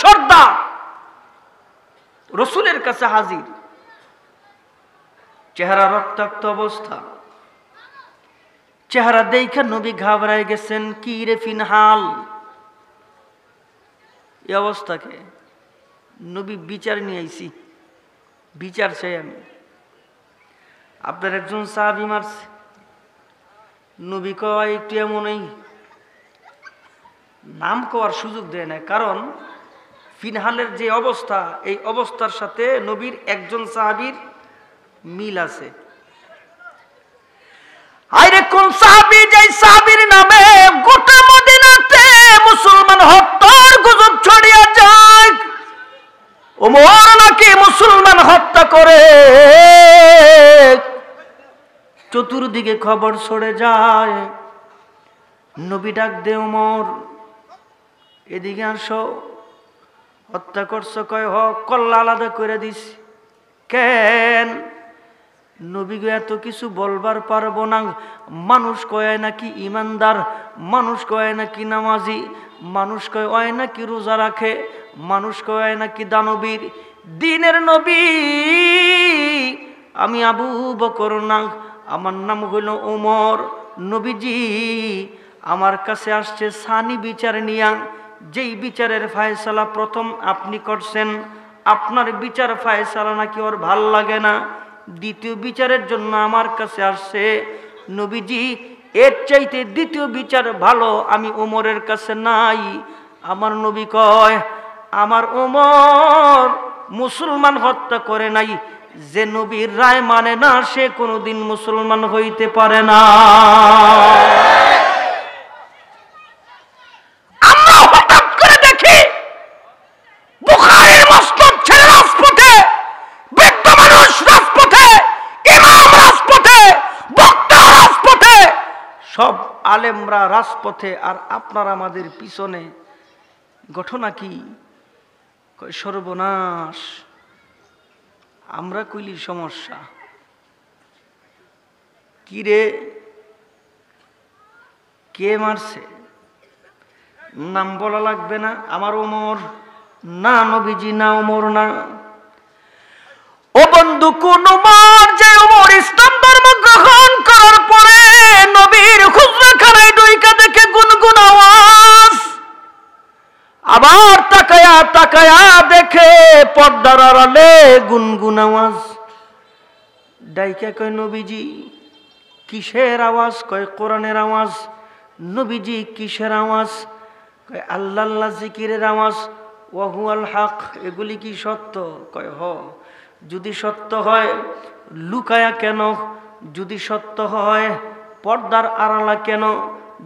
সর্দার রসুলের কাছে হাজির, চেহারা রক্তাক্ত অবস্থা, চেহারা দেখে নবী ঘাবড়ায় গেছেন। কি রে ফিনহাল, এই অবস্থাকে নবী বিচার নিয়ে আইছি, বিচার চাই আমি। আপনার একজন সাহাবী মারছে, নবী কয় একটু এমনই, নাম কওয়ার সুযোগ দেয় না, কারণ ফিনহালের যে অবস্থা, এই অবস্থার সাথে নবীর একজন সাহাবীর মিল আছে। আরে কোন সাহাবী, যে সাহাবীর নামে গোটা মদিনাতে মুসলমান হত্যার গুজব ছড়িয়ে যায়, ওমর নাকি মুসলমান হত্যা করে, চতুর্দিকে খবর ছড়ে যায়। নবী ডাক দে, ওমর এদিকে আসো, হত্যা করছো? কয় হ। কল্লা আলাদা করে দিস। কেন? নবী গো এত কিছু বলবার পারবো না। মানুষ কয় নাকি ইমানদার, মানুষ কয় নাকি নামাজি, মানুষ কয় হয় নাকি রোজা রাখে, মানুষ কয় নাকি দানবীর, দিনের নবী আমি আবু বকর না, আমার নাম হইল ওমর। নবীজি আমার কাছে আসছে সানি বিচার নিয়া, যেই বিচারের ফায়সালা প্রথম আপনি করছেন, আপনার বিচার ফায়সালা নাকি ওর ভাল লাগে না, দ্বিতীয় বিচারের জন্য আমার কাছে আসছে। নবীজি এর চাইতে দ্বিতীয় বিচার ভালো আমি ওমরের কাছে নাই। আমার নবী কয়, আমার ওমর মুসলমান হত্যা করে নাই, যে নবীর রায় মানে না সে কোনোদিন মুসলমান হইতে পারে না। আমরা হঠাৎ করে দেখি বুখারীর মুসনাদ ছেড়ে রাজপথে, বৃদ্ধ মানুষ রাজপথে, ইমাম রাজপথে, বক্তা রাজপথে, সব আলেমরা রাজপথে, আর আপনারা আমাদের পিছনে। ঘটনা কি? কয় সর্বনাশ, আমরা কইলি সমস্যা কি রে? কে মারছে? নাম বলা লাগবে না। আমার ওমর না, নবীজি না, ওমর না। ও বন্ধু, কোন ওমর? যে ওমর ইসলাম ধর্ম গ্রহণ করার পরে নবীর হুজরাখানায় ঢুইকা দেখে গুনগুন আওয়াজ, আবার তাকায়া তাকায়া দেখে পর্দার আড়ালে গুনগুন আওয়াজ। ডাইকা কয়, নবীজি কিসের আওয়াজ? কয় কোরআনের আওয়াজ। নবীজি কিসের আওয়াজ? কয় আল্লাহ আল্লাহ জিকিরের আওয়াজ। ওয়াহুয়াল হক, এগুলি কি সত্য? কয় হ। যদি সত্য হয় লুকায়া কেন? যদি সত্য হয় পর্দার আড়ালা কেন?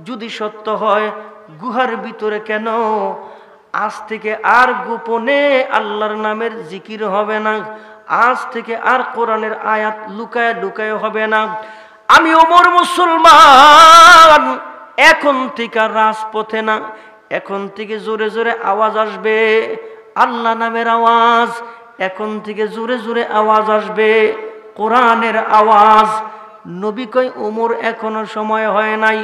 যদি সত্য হয় গুহার ভিতরে কেন? আজ থেকে আর গোপনে আল্লাহর নামের জিকির হবে না, আজ থেকে আর কোরআনের আয়াত লুকায় লুকায় হবে না। আমি ওমর মুসলমান, এখন থেকে রাজপথে না, এখন থেকে জোরে জোরে আওয়াজ আসবে আল্লাহ নামের আওয়াজ, এখন থেকে জোরে জোরে আওয়াজ আসবে কোরআনের আওয়াজ। নবী কয়, ওমর এখনো সময় হয় নাই।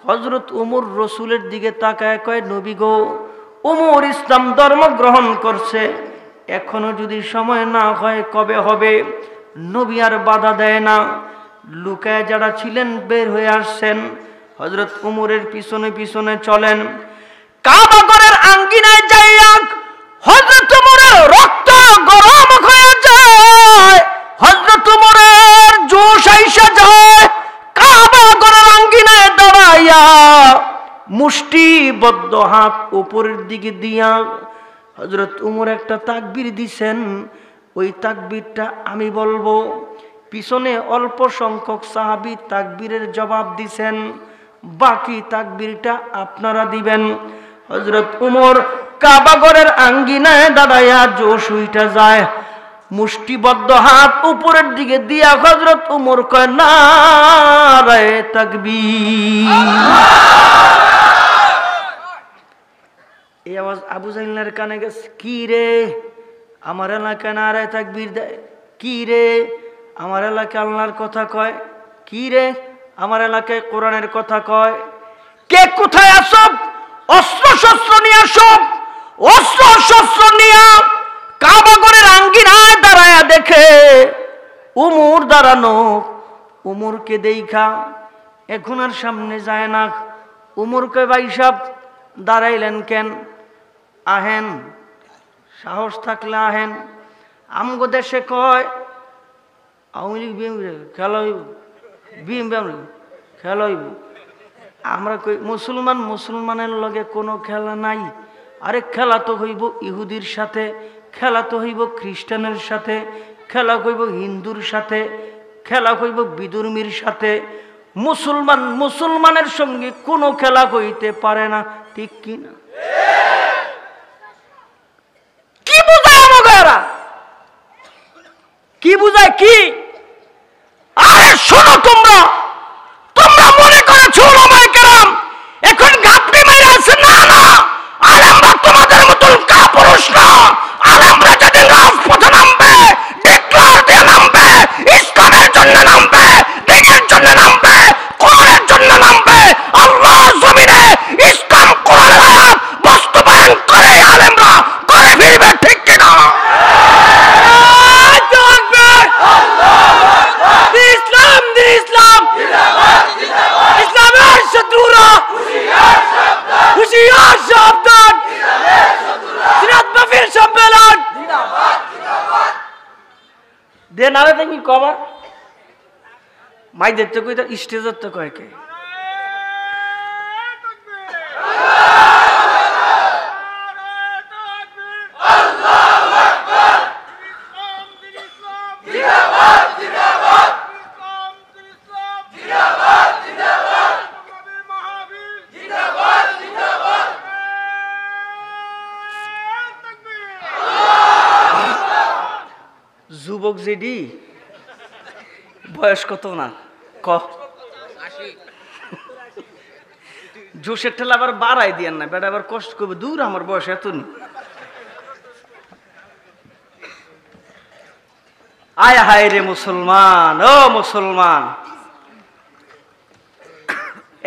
হযরত ওমর রসুলের দিকে তাকায় কয়, নবী গো, ওমর ইসলাম ধর্ম গ্রহণ করছে, এখনো যদি সময় না হয় কবে হবে? নবী আর বাধা দেয় না। লুকায় যারা ছিলেন বের হয়ে আসছেন, হযরত ওমরের পিছনে পিছনে চলেন। কাবা ঘরের আঙ্গিনায় যাইয়া হযরত ওমরের রক্ত গরম হয়ে যায়, হযরত ওমরের জোশ আইসা যায়। কাবা ঘরের আঙ্গিনায় দাঁড়াইয়া মুষ্টিবদ্ধ হাত উপরের দিকে দিয়া হযরত ওমর একটা তাকবীর দিছেন। ওই তাকবীরটা আমি বলবো, পিছনে অল্প সংখ্যক সাহাবী তাকবীরের জবাব দিছেন, বাকি তাকবীরটা আপনারা দিবেন। হযরত ওমর কাবা ঘরের আঙ্গিনায় দাঁড়াইয়া জোশ উইটা যায়, মুষ্টিবদ্ধ হাত উপরের দিকে দিয়া হযরত ওমর কয়, নারায়ে তাকবীর। এই আওয়াজ আবু জাহলের কানে গেছে। কি রে, আমার এলাকায় নারায়ে তাকবীর দেয়? কি রে, আমার এলাকায় আল্লাহর কথা কয়? কি রে, আমার এলাকায় কোরআনের কথা কয়? কে কোথায় আসব? অস্ত্র শস্ত্র নিয়ে আসব, অস্ত্র শস্ত্র নিয়া কাবা ঘরের আঙ্গিনায় দাঁড়ায়া দেখে উমর দাঁড়ানো। উমরকে দেখা এখন আর সামনে যায় না। উমরকে ভাই সাহেব দাঁড়াইলেন কেন? আহেন, সাহস থাকলে আহেন। আমগো দেশে কয় আওয়ামী লীগ বিএনপি খেলা হইব, বিএনপি খেলা হইব। আমরা কই মুসলমান মুসলমানের লগে কোনো খেলা নাই। আরে খেলা তো হইব ইহুদির সাথে, খেলা তো হইব খ্রিস্টানের সাথে, খেলা হইব হিন্দুর সাথে, খেলা হইব বিধর্মীর সাথে। মুসলমান মুসলমানের সঙ্গে কোনো খেলা হইতে পারে না, ঠিক কি না? কি বুঝায় আমারা? কি বুঝায় কি? আরে শোনো, তোমরা মনে করেছো ওলামায়ে কেরাম এখন গাপটি মেরে আছে। না না, আলেমরা তোমাদের মতন কাপুরুষ না। আলেমরা যেদিন রাজপথে নামবে, ডিক্লার দিয়ে নামবে, ইসলামের জন্য নামবে, দিনের জন্য নামবে, কোরআনের জন্য নামবে। আল্লাহর জমিনে ইসলাম কোরআনের আয়াত বাস্তবায়ন করে আলেমরা করে ফিরবে, ঠিক কিনা? নারে তুমি কবা মাইদের তো কই, স্টেজের তো কয় কে? যুবক যেডি বয়স কত না ক জোশের ঠেলা আবার বাড়াই দিয়েন না, বেটা আবার কষ্ট করবে। দূর, আমার বয়স এত নি। আয় হায় রে মুসলমান, ও মুসলমান,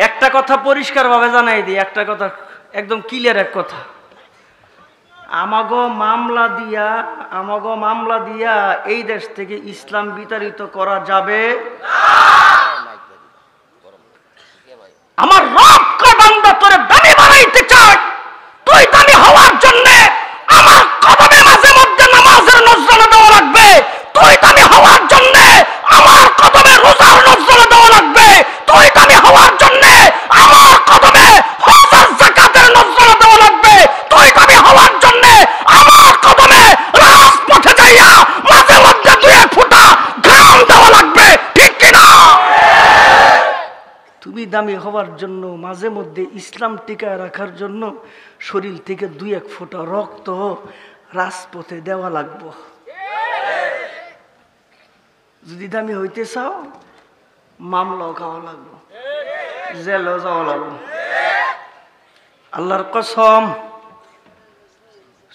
একটা কথা পরিষ্কার ভাবে জানাই দিই, একটা কথা একদম ক্লিয়ার, এক কথা। আমাগো মামলা দিয়া এই দেশ থেকে ইসলাম বিতাড়িত করা যাবে। আমার রব কয় বান্দা তোরে দামি বানাইতে চায়, তুই দামি হওয়ার জন্য আমার কদমে মাঝে মধ্যে নামাজের নজরানা দেওয়া লাগবে। তুই দামি হওয়ার জন্য আমার কদমে রোজার নজরানা দেওয়া লাগবে। তুই দামি হওয়ার জন্য আমার কদমে হজ যাকাতের নজরানা দেওয়া লাগবে। তুই দামি হওয়ার জন্য আমার কদমে রাজপথে যাইয়া মাঝে মধ্যে দুই এক ফোঁটা ঘাম দেওয়া লাগবে, ঠিক কিনা? তুমি দামি হওয়ার জন্য মাঝে মধ্যে ইসলাম টিকায় রাখার জন্য শরীর থেকে দুই এক ফোঁটা রক্ত রাজপথে দেওয়া লাগবে। যদি দামি হইতে চাও মামলাও খাওয়া লাগবে, জেলও যাওয়া লাগবে। আল্লাহর কসম,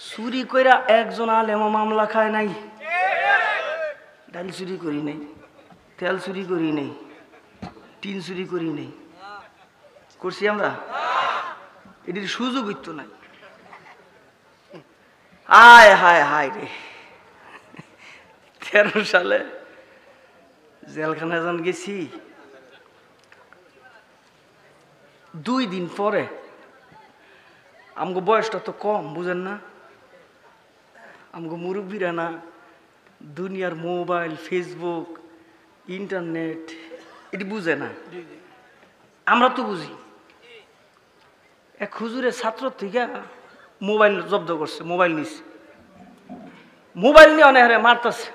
চুরি কইরা একজন আলেমও মামলা খায় নাই। ডাল চুরি করি নাই, তেল চুরি করি নাই, টিন চুরি করি নাই, করছি আমরা? এটির সুযোগ হইতো নাই। আয় হায় হায় রে, 13 সালে জেলখানায় যখন গেছি, 2 দিন পরে, আমগো বয়সটা তো কম, বুঝেন না? আমগো মুরব্বীরা না দুনিয়ার মোবাইল, ফেসবুক, ইন্টারনেট এটি বুঝে না, আমরা তো বুঝি। এক হুজুরের ছাত্র থেকে মোবাইল জব্দ করছে, মোবাইল নিছে, মোবাইল নিয়ে অনেক মারতেছে।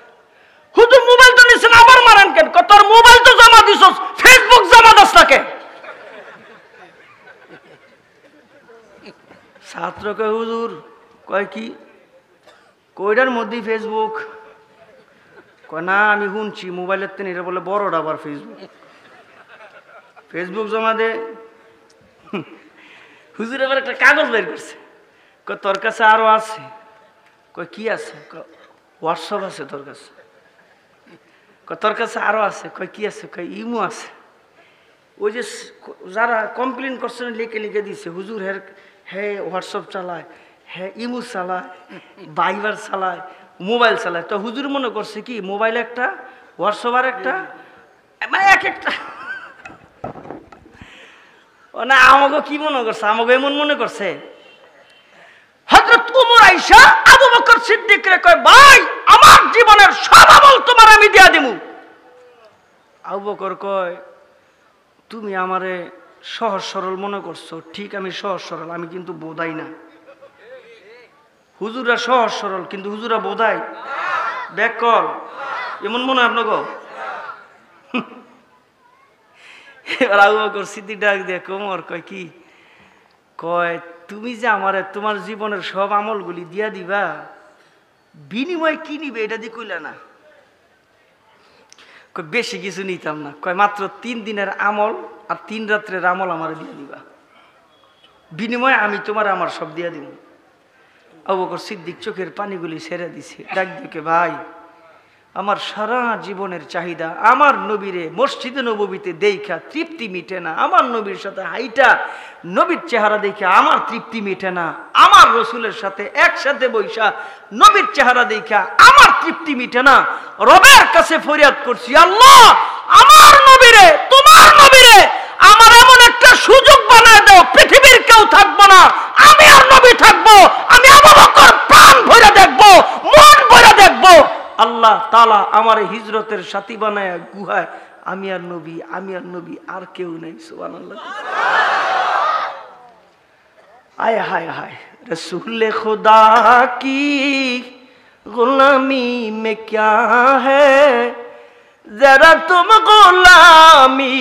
হুজুর মোবাইল তো নিছেন, আবার মারান কেন? তোর মোবাইল তো জমা দিছ, ফেসবুক জমা দাস না কেন? ছাত্রকে হুজুর কয় কি, কয়টার মধ্যেই ফেসবুক? কয় না, আমি শুনছি মোবাইলের তেন, এটা বলে বড়টা আবার ফেসবুক। ফেসবুক জমা দে। হুজুর আবার একটা কাগজ বের করছে, কয় তোর কাছে আরো আছে। কয় কি আছে? হোয়াটসঅ্যাপ আছে তোর কাছে। কয় তোর কাছে আরো আছে। কয় কি আছে? কয় ইমো আছে। ওই যে যারা কমপ্লেন করছেন লিখে লিখে দিছে, হুজুর হে হোয়াটসঅ্যাপ চালায়, হ্যাঁ ইমু চালায়, ভাইবার চালায়, মোবাইল চালায়। তো হুজুর মনে করছে কি মোবাইল একটা, হোয়াটসঅ্যাপ একটা, মানে এক একটা। ও না, আমাকে কি মনে করছে, আমাকে এমন মনে করছে। হযরত ওমর আয়েশা আবু বকর সিদ্দিকরে কয়, ভাই আমার জীবনের সব আমল তোমার আমি দিয়া দিমু। আবু বকর কয়, তুমি আমারে সহজ সরল মনে করছো, ঠিক আমি সহজ সরল, আমি কিন্তু বোধাই না। হুজুরা সহজ সরল, কিন্তু হুজুরা বোধাই ব্যাকল, এমন মনে হয় আপনাকে? এবার আবু বকর সিদ্দিক ডাক দিয়ে ওমর কয় কি, কয় তুমি যে আমারে তোমার জীবনের সব আমলগুলি দিয়া দিবা, বিনিময় কি নিবে এটা দিয়ে কইলা না। কয় বেশি কিছু নিতাম না, কয় মাত্র 3 দিনের আমল আর 3 রাত্রের আমল আমার দিয়ে দিবা, বিনিময়ে আমি তোমার আমার সব দিয়া দিব। আবু বকর সিদ্দিক চোখের পানিগুলি ছেড়ে দিছে, ডাক দেখে ভাই আমার সারা জীবনের চাহিদা আমার নবীরে মসজিদে নববীতে দেখা তৃপ্তি মিটে না, আমার নবীর সাথে হাইটা নবীর চেহারা দেখে আমার তৃপ্তি মিটে না, আমার রসুলের সাথে একসাথে বৈশা নবীর চেহারা দেখা আমার তৃপ্তি মিটে না। রবের কাছে ফরিয়াদ করছি, আল্লাহ আমার নবীরে তোমার নবীরে আমার এমন একটা সুযোগ বানায় দাও, পৃথিবীর কেউ থাকবো না, আমি আর নবী থাকবো, আমি আবু বকর প্রাণ ভরে দেখবো, মন ভরে দেখবো। আল্লাহ তাআলা আমার হিজরতের সাথী বানায় গুহায় আমি আর নবী আর কেউ নেই। সুবহানাল্লাহ। आय हाय हाय रसूल खुदा की गुलामी में क्या है, जरा तुम गुलामी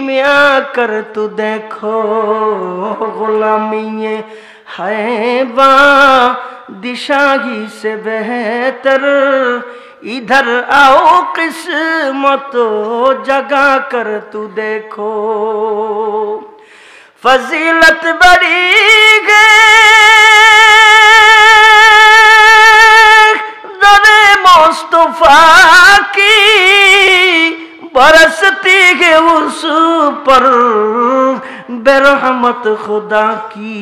में आकर तो देखो, गुलामी है बा दिशाही से बेहतर, इधर आओ किस्मत जगा कर तू देखो, फजीलत बड़ी है दरे मुस्तफा की, बरसती है उस पर बेरहमत खुदा की,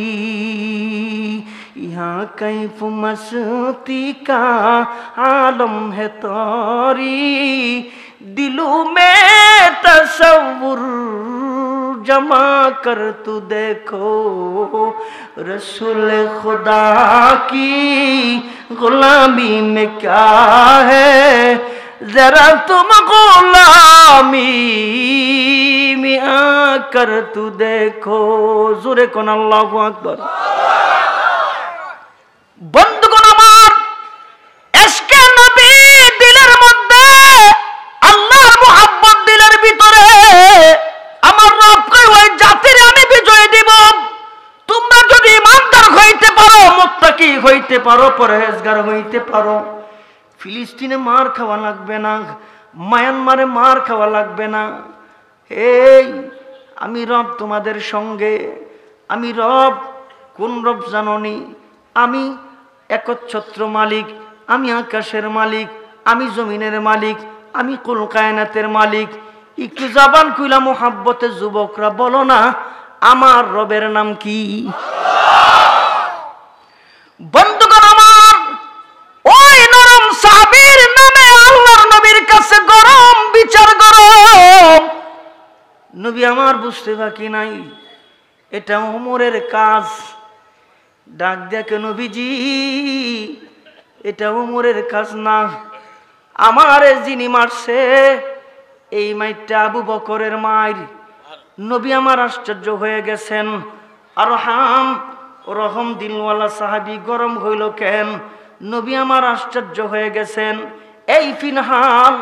यहाँ कैफ मस्ती का आलम है तारी, दिलों में तसव्वुर जमा कर तू देखो, रसूल खुदा की गुलामी में क्या है, जरा तुम गुलामी में आकर तू देखो। जोरे कोन अल्लाहु আকবার। বন্ধুগণ আমার, ইশকে নবী দিলের মধ্যে, আল্লাহর মুহাব্বত দিলের ভিতরে, আমার রব কয় ওই জাতির আমি বিজয় দিব। তোমরা যদি ইমানদার হইতে পারো, মুত্তাকি হইতে পারো, পরহেজগার হইতে পারো, ফিলিস্তিনে মার খাওয়া লাগবে না, মায়ানমারে মার খাওয়া লাগবে না। এই আমি রব তোমাদের সঙ্গে। আমি রব, কোন রব জাননি? আমি একচ্ছত্র মালিক, আমি আকাশের মালিক, আমি জমিনের মালিক, আমি কুল কায়নাতের মালিক। একটু জবান খুইলা মোহাব্বতে যুবকরা বলো না, আমার রবের নাম কি? বন্ধুগণ আমার, ওই নরম সাবির নামে আল্লাহর নবীর কাছে গরম বিচার গরম। নবী আমার বুঝতে বাকি নাই, এটা ওমরের কাজ। ডাক দেখে নবীজি, এটা ওমরের কাজ না, আমারে যিনি মারছে এই মাইরটা আবু বকরের মাইর। নবী আমার আশ্চর্য হয়ে গেছেন। আর রহম দিলওয়ালা সাহাবী গরম হইল কেন? নবী আমার আশ্চর্য হয়ে গেছেন। এই ফিনহাল,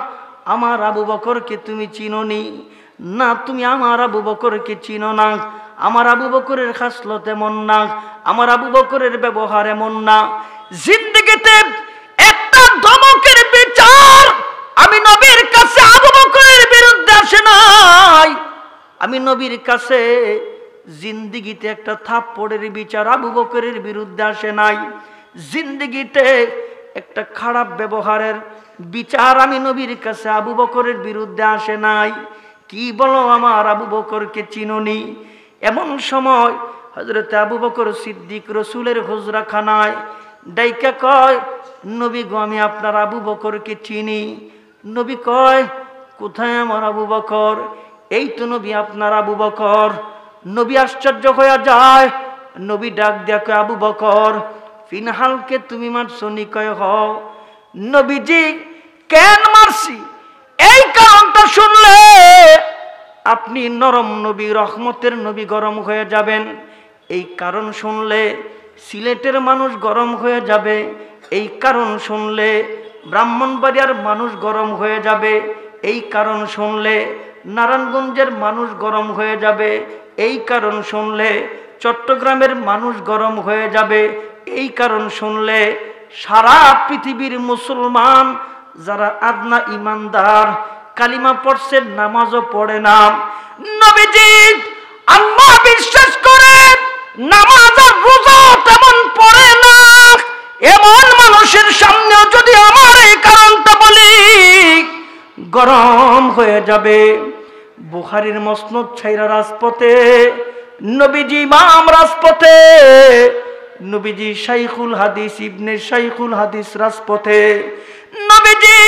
আমার আবু বকরকে তুমি চিনোনি না, তুমি আমার আবু বকরকে চিনো না। আমার আবু বকরের খাসলত এমন না, আমার আবু বকরের ব্যবহার এমন না। জিন্দেগিতে একটা ধমকের বিচার আমি নবীর কাছে আবু বকরের বিরুদ্ধে আসে নাই। আমি নবীর কাছে জিন্দেগিতে একটা থাপ্পড়ের বিচার আবু বকরের বিরুদ্ধে আসে নাই। জিন্দেগিতে একটা খারাপ ব্যবহারের বিচার আমি নবীর কাছে আবু বকরের বিরুদ্ধে আসে নাই। কি বলো, আমার আবু বকরকে চিনোনি? এমন সময় হযরত আবু বকর সিদ্দিক রাসূলের হুজরাখানায় ডাইকা কয়, নবী গো আমি আপনার আবু বকরকে চিনি। নবী কয়, কোথায় আমার আবু বকর? এই তো নবী আপনার আবু বকর। নবী আশ্চর্য হয়ে যায়। নবী ডাক দিয়া কয়, আবু বকর ফিনহালকে তুমি মারছো নি? কয় হ। নবীজি কেন মারছি এই কারণটা শুনলে আপনি নরম নবী, রহমতের নবী গরম হয়ে যাবেন। এই কারণ শুনলে সিলেটের মানুষ গরম হয়ে যাবে। এই কারণ শুনলে ব্রাহ্মণবাড়িয়ার মানুষ গরম হয়ে যাবে। এই কারণ শুনলে নারায়ণগঞ্জের মানুষ গরম হয়ে যাবে। এই কারণ শুনলে চট্টগ্রামের মানুষ গরম হয়ে যাবে। এই কারণ শুনলে সারা পৃথিবীর মুসলমান যারা আদনা ইমানদার, কালিমা পড়ছে নামাজও পড়ে না, নবীজি আল্লাহ বিশ্বাস করে নামাজ আর রোজা তেমন পড়ে না, এমন মানুষের সামনেও যদি আমার এই কারণটা বলি গরম হয়ে যাবে। বুখারীর মসনদ ছাইরা রাজপথে নবীজি ইমাম রাজপথে, নবীজি শাইখুল হাদিস ইবনে শাইখুল হাদিস রাজপথে, নবীজি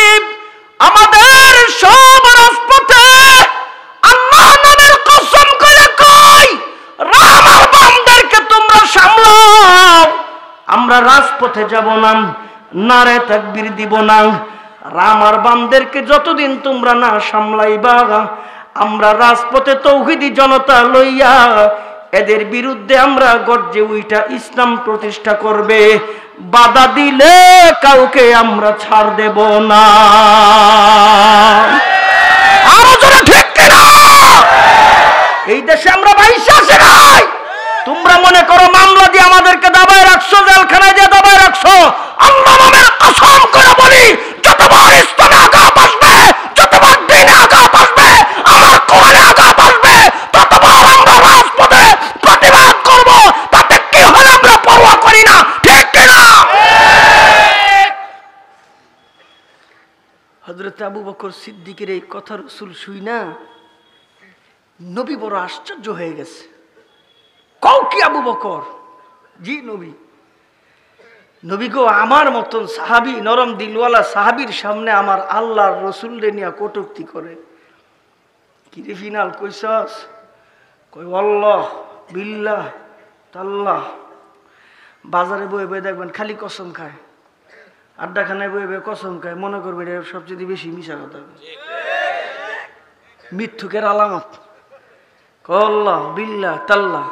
আমাদের সব রাজপথে আল্লাহ নামের কসম করে কই, আমার বান্দাদেরকে তোমরা সামলাও। আমরা রাজপথে যাব না, নারে তাকবীর দিব না। আমার বান্দাদেরকে যতদিন তোমরা না সামলাইবা আমরা রাজপথে তৌহিদি জনতা লইয়া এদের বিরুদ্ধে আমরা গর্জে উইটা ইসলাম প্রতিষ্ঠা করবে। বাধা দিলে কাউকে আমরা ছাড় দেব না। আরো জোরে ঠিক কিনা? এই দেশে আমরা বাইশে আসে নাই। তোমরা মনে করো মামলা দিয়ে আমাদেরকে দাবায় রাখছো, জেলখানায় দিয়ে দাবায় রাখছো। আল্লাহ নামের কসম করে বলি, যতবার ইসলামে আঘাত আসবে, যতবার দ্বীনে আঘাত আসবে, আমার কোরআনে আঘাত আসবে, ততবার আমরা রাজপথে প্রতিবাদ করব। তাতে কি হলে আমরা পরোয়া করি না, ঠিক কিনা? হযরত আবু বকর সিদ্দিকের এই কথা রাসূল শুই না নবী বড় আশ্চর্য হয়ে গেছে। কও কি আবু বকর? জি নবী। নবী গো আমার মতন সাহাবী, নরম দিলওয়ালা সাহাবীর সামনে আমার আল্লাহর রাসূলরে নিয়ে কটূক্তি করে। কি রে ফিনাল কইছস? কই আল্লাহ বিল্লাহ তাল্লাহ। বাজারে বয়ে বয়ে দেখবেন খালি কসম খায়, আড্ডাখানায় বয়ে বয়ে কসম খায়, মনে করবে এটা সবচেয়ে বেশি মিশা কথা, মিথ্যুকের আলামত। আল্লাহ বিল্লাহ তাল্লাহ।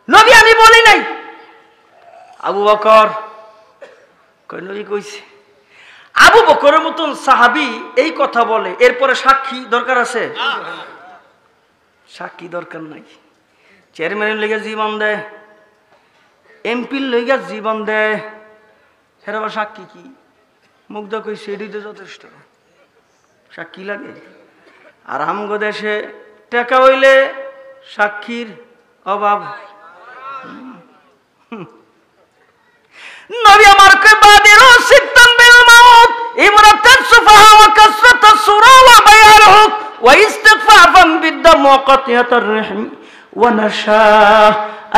নবী আমি বলি নাই। আবু বকর কই নবী কইছে। আবু বকরের মতন সাহাবী এই কথা বলে, এরপরে সাক্ষী দরকার আছে? সাক্ষী দরকার নাই। চেয়ারম্যানের লেগে জীবন দেয়, এমপির লেগে জীবন দেয়, সেটা আবার সাক্ষী কি? মুগ্ধ কইছে এটাই তো যথেষ্ট, সাক্ষী লাগে? আর আমগো দেশে টাকা হইলে সাক্ষীর অভাব। নবী আমার কে বাদিরু সিত্তান বিল মাউত ইমরাতান সুফাহা ওয়া কাসরাতাস সুরা ওয়া বায়ারহু ওয়া ইস্তিগফাফান বিদ্দাম ওয়া কাতিয়াতার রহিম ওয়া নাশা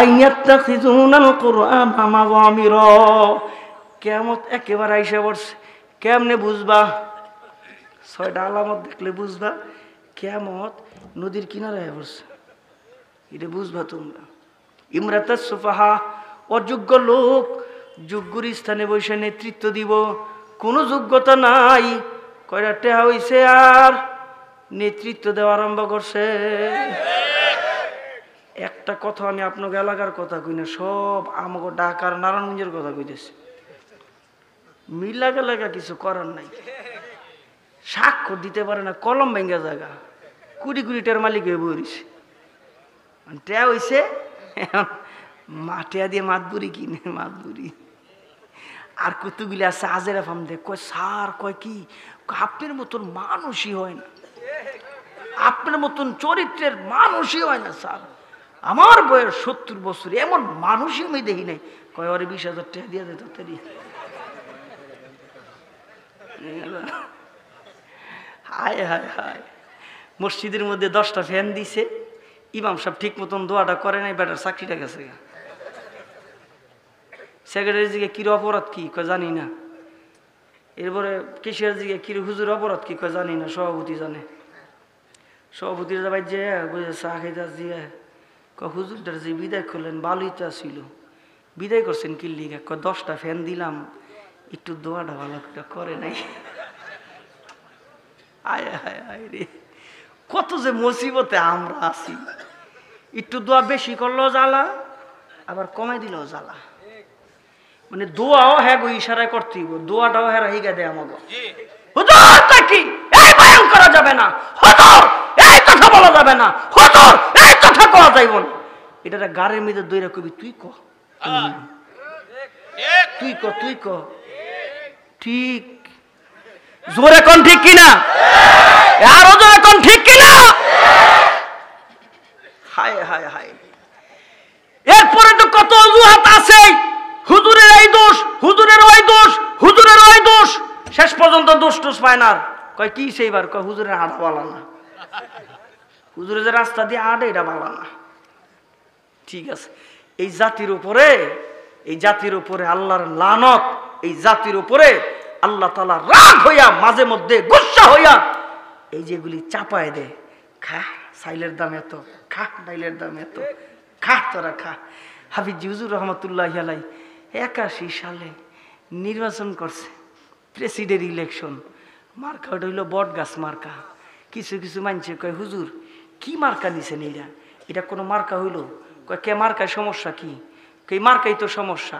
আন ইয়াত্তাখিযুনাল কুরআনা মাযামিরা। কিয়ামত একেবারে আইসা পড়ছে। কেমনে বুঝবা? ছয়টা আলামত দেখলে বুঝবা কিয়ামত নদীর কিনারে আইসা পড়ছে। এটা বুঝবা তোমরা। ইমরাতাস সুফাহা অযোগ্য লোক যোগ্যর স্থানে বসে নেতৃত্ব দিব, কোনো যোগ্যতা নাই, কয়টা টেহা হইছে আর নেতৃত্ব দেওয়া আরম্ভ করছে। একটা কথা আমি আপনাকে এলাকার কথা কই না, সব আমাকে ঢাকার নারায়ণগঞ্জের কথা কইতেছি। মিলা এলাকা কিছু করার নাই, স্বাক্ষর দিতে পারে না, কলম ভেঙ্গা জায়গা, কুড়ি কুড়িটার মালিক হয়ে বইছে। টেহা হইছে মাটিয়া দিয়ে মাতবুরি কিনে, মাতবুরি আর কতগুলি আছে আজেরা ফাম দেখ কয় স্যার, কয় কি আপনার মতন মানুষই হয় না, আপনার মতন চরিত্রের মানুষই হয় না স্যার। আমার বয়স 70 বছর, এমন মানুষই আমি দেখি নাই। কয় ওরে 20,000 টাকা দিয়ে দে তাড়াতাড়ি। হায় হায় হায়। মসজিদের মধ্যে 10টা ফ্যান দিছে, ইমাম সাহেব ঠিক মতন দোয়াটা করে নাই, বেটার চাকরিটা গেছে। সেক্রেটারি জিগে কির অপরাধ কি কয় জানি না। এরপরে কেশিয়ার জিগে কির হুজুর অপরাধ কি কয় জানি না। সভাপতি জানে। সভাপতির যাবাই যে বুঝে চা খাইতে দিয়ে হুজুরটার যে বিদায় করলেন ভালোই তো ছিল, বিদায় করছেন কি লিগে? 10টা ফ্যান দিলাম, একটু দোয়াটা ভালো করে নাই। আয় হায় হায় রে, কত যে মুসিবতে আমরা আছি। একটু দোয়া বেশি করলেও জ্বালা, আবার কমাই দিলেও জ্বালা। মানে দোয়াও হ্যাঁ গো ইশারায় করতে হইব, দোয়াটাও হ্যাঁ হিগা দেয় আমাকে। হুজুর তা কি এই বয়ান করা যাবে না, হুজুর এই কথা বলা যাবে না, হুজুর এই কথা কওয়া যাইব না। এটা গাড়ির মধ্যে দইরা কবি তুই ক, তুই ক, তুই ক, ঠিক জোরে কোন ঠিক কিনা? আরো জোরে কোন ঠিক কিনা? হায় হায় হায়। এরপরে তো কত অজুহাত আছে, হুজুরের এই দোষ, হুজুরের ওই দোষ, হুজুরের ওই দোষ। শেষ পর্যন্ত দোষ টোষ পায় না। কয় কি সেইবার? কয় হুজুরের হাঁটা বালা না, হুজুরে যে রাস্তা দিয়ে হাঁটে এটা বালা না। ঠিক আছে, এই জাতির উপরে, এই জাতির উপরে আল্লাহর লানত, এই জাতির উপরে আল্লাহ তাআলা রাগ হইয়া মাঝে মধ্যে গুসা হইয়া এই যেগুলি চাপায় দেয়। খা সাইলের দাম এত, খা ডাইলের দাম এত, খা তোরা খা। হাফিজ হুজুর রহমতুল্লাহ আলাই 81 সালে নির্বাচন করছে, প্রেসিডেন্ট ইলেকশন। মার্কা ওটা হইল বট গাছ মার্কা। কিছু কিছু মানছে কয় হুজুর কি মার্কা নিছেন এইটা? এটা কোনো মার্কা হইল? কয় কে মার্কায় সমস্যা কি? এই মার্কাই তো সমস্যা।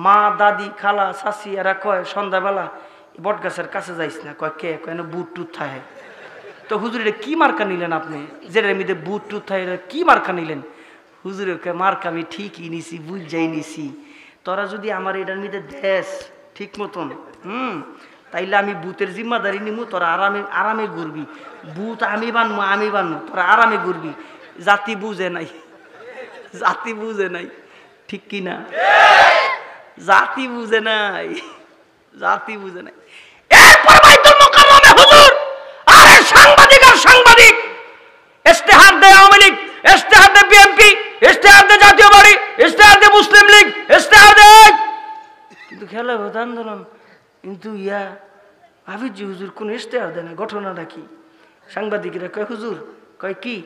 মা দাদি খালা চাচি এরা কয় সন্ধ্যাবেলা বট গাছের কাছে যাইস না। কয় কে? কয় না বুট টুট থাকে। তো হুজুর এটা কি মার্কা নিলেন আপনি? যেটার মধ্যে বুট টুট থাকে এটা কি মার্কা নিলেন? হুজুরের কয় মার্কা আমি ঠিকই নিছি, বুঝ যাই নিছি। তোরা যদি আমার এটার মধ্যে দেশ ঠিক মতন তাইলে আমি বুথের জিম্মাদারি নিমু, তোরা আরামে আরামে ঘুরবি। বুথ আমি বানবো, তোরা আরামে ঘুরবি। জাতি বুঝে নাই, জাতি বুঝে নাই, ঠিক কিনা? জাতি বুঝে নাই, জাতি বুঝে নাই। এরপর বাইতুল মুকাররমে হুজুর আরে সাংবাদিক আর সাংবাদিক, ইশতেহার দেয় আওয়ামী লীগ, ইশতেহার দেয় বিএনপি, ইশতেহার দেয় জাতীয় পার্টি, ইশতেহার দেয় মুসলিম লীগ, ইশতেহার দেয়। কিন্তু খেলা হতো আন্দোলন, কিন্তু হাফিজ হুজুর কোন ইশতেহার দেয় না। ঘটনাটা কি? সাংবাদিকরা কয় হুজুর, কয় কি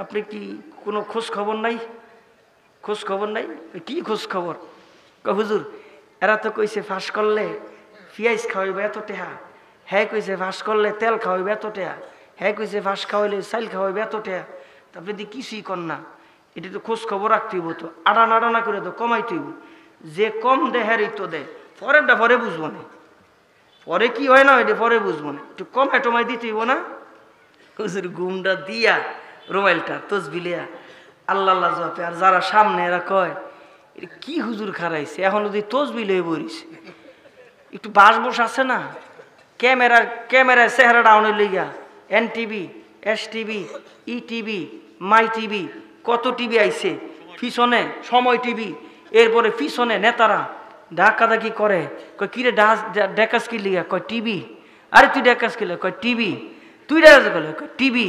আপনি কি কোনো খোঁজ খবর নাই? খোঁজ খবর নাই? কি খোঁজ খবর? কয় হুজুর এরা তো কইছে ফাঁস করলে পিঁয়াজ খাওয়াইবে এত টেহা, হ্যাঁ কইছে ফাঁস করলে তেল খাওয়াইবে এত টেহা, হ্যাঁ কইছে ফাঁস খাওয়াইলে চাইল খাওয়াইবে এত টেহা। তারপরে দি কিছুই কর না, এটা তো খোঁজ খবর রাখতে হইব, তো আড়ান আড়ানা করে তো কমাইতে হইব। যে কম দে হ্যারই তো দেয়, পরেরটা পরে বুঝবো না, পরে কি হয় না ওইটা পরে বুঝবো না, একটু কমায় টমাই দিতে হইব না। হুজুর ঘুমটা দিয়া রুমাইলটা তসবিলিয়া আল্লাহ আল্লাহ জপে। আর যারা সামনে এরা কয় এটা কি হুজুর খারাইছে, এখন যদি তসবিল হয়ে বলিস একটু বাস বস আছে না, ক্যামেরায় চেহারা ডাউনের লিগা NTV, STV, ETV, মাই টিভি, কত টিভি আইছে, পিছনে সময় টিভি, এরপরে পিছনে নেতারা ডাকাদাকি করে। কয় কিরে ডেকাস কি লিগা? কয় টিভি। আরে তুই ডেকাস কি লিগা? কয় টিভি। তুই ডেকাস গেলে? কয় টিভি।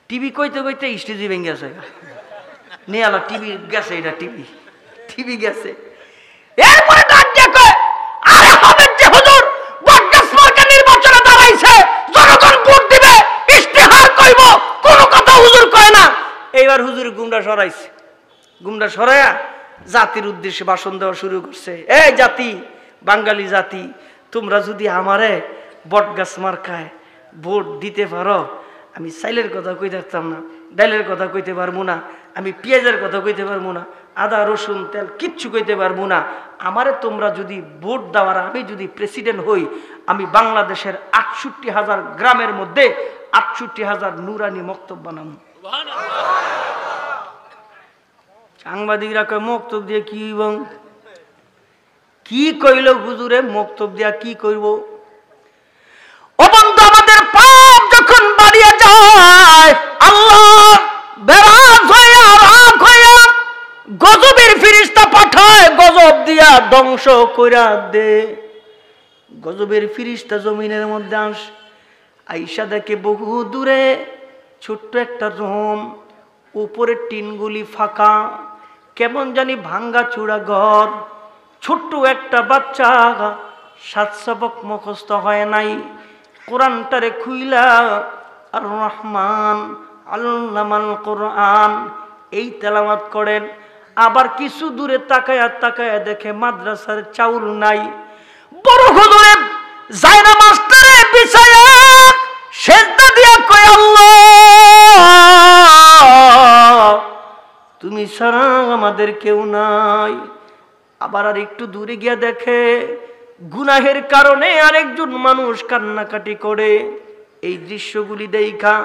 টিভি কইতে কইতে স্টেজি ভেঙে গেছে, নিয়ে আলো টিভি গেছে, এটা টিভি, টিভি গেছে। এরপরে ডাক দিয়ে কয় আরে হবে যে হুজুর বটগাছ মার্কা নির্বাচনে দাঁড়াইছে, জনগণ ভোট দিবে, ইশতেহার কইব, কোনো কথা হুজুর কয় না। এইবার হুজুর গুমরা সরাইছে, গুমরা সরাইয়া জাতির উদ্দেশ্যে ভাষণ দেওয়া শুরু করছে। এই জাতি, বাঙালি জাতি, তোমরা যদি আমারে বটগাছ মার্কায় ভোট দিতে পারো, আমি চাইলের কথা কইতে পারতাম না, ডাইলের কথা কইতে পারবো না, আমি পেঁয়াজের কথা কইতে পারবো না, আদা রসুন তেল কিচ্ছু কইতে পারবো না। আমারে তোমরা যদি ভোট দেওয়ার, আমি যদি প্রেসিডেন্ট হই, আমি বাংলাদেশের 68,000 গ্রামের মধ্যে 68,000 নুরানি মক্তব বানাবো। সাংবাদিকরা কয় মক্তব দিয়ে কি এবং কি কইল হুজুরে? মক্তব দিয়া কি করব? ও বন্ধু, আমাদের পাপ যখন বাড়িয়ে যায়, আল্লাহ বেরাজ হইয়া রাগ হইয়া গজবের ফিরিস্তা পাঠায়, গজব দিয়া ধ্বংস কইরা দে। গজবের ফিরিস্তা জমিনের মধ্যে আইসা দেখে বহু দূরে ছোট্ট একটা রুম, উপরের টিনগুলি ফাঁকা, কেমন জানি ভাঙ্গা চূড়া ঘর। ছোট্ট একটা বাচ্চা, 7 সবক মুখস্থ হয় নাই, কোরআনটারে খুইলা আর রহমান আল্লামাল কোরআন এই তেলাওয়াত করেন। আবার কিছু দূরে তাকায়া তাকায়া দেখে মাদ্রাসার চাউল নাই। বড় হুজুরে জায়না মাস্টারে বিছায়া সেজদা দিয়া কয়, আল্লাহ তুমি ছাড়া আমাদের কেউ নাই। আবার আর একটু দূরে গিয়া দেখে গুনাহের কারণে আরেকজন মানুষ কান্নাকাটি করে। এই দৃশ্যগুলি দেখা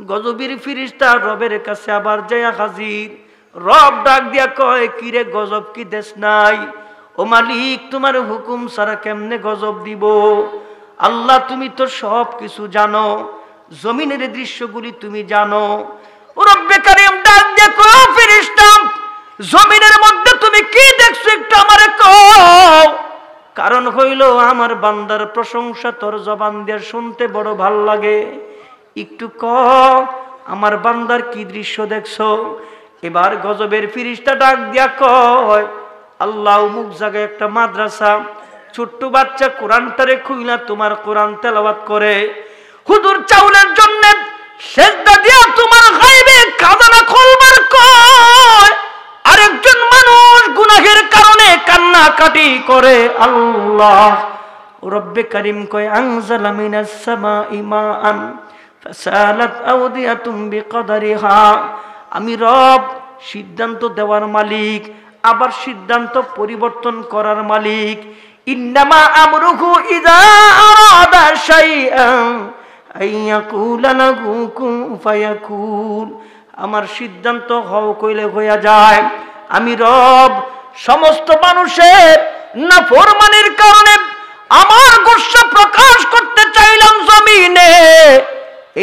গজবের ফেরেশতা রবের কাছে আবার যায়া হাজির। রব ডাক দিয়া কয়, কিরে গজব কি দেশ নাই? ও মালিক, তোমার হুকুম ছাড়া কেমনে গজব দিব? আল্লাহ তুমি তো সব কিছু জানো, জমিনের দৃশ্যগুলি তুমি জানো। রব্বে কারীম ডাক দিয়া কয়, ফেরেশতা জমিনের মধ্যে তুমি কি দেখছো একটু আমারে কও। কারণ হইল আমার বান্দার প্রশংসা তোর জবান দিয়ে শুনতে বড় ভাল লাগে। একটু কও আমার বান্দার কি দৃশ্য দেখছো? এবার গজবের ফেরেশতা ডাক দিয়া কয়, আল্লাহ অমুক জায়গায় একটা মাদ্রাসা, ছোট্ট বাচ্চা কোরআনটারে খুইলা তোমার কোরআন তেলাওয়াত করে। হুজুর চাউলের জন্য সেজদা দিয়া তোমার গায়বে খাজানা খুলবার কয়। আরেকজন মানুষ গুনাহের কারণে কান্নাকাটি করে। আল্লাহ রব্বে কারীম কয়, আনজালা মিনাস সামাই মাআন ফাসালাত আওদিয়াতুম বিকদরিহা। আমি রব সিদ্ধান্ত দেওয়ার মালিক, আবার সিদ্ধান্ত পরিবর্তন করার মালিক। ইন্নামা আমরুহু ইযা আরাদা শাইআন আইয়াকুলা লাহু কুন ফায়াকুন। আমার সিদ্ধান্ত হও কইলে হইয়া যায়। আমি রব সমস্ত মানুষের নাফরমানির কারণে আমার গোসা প্রকাশ করতে চাইলাম জমিনে।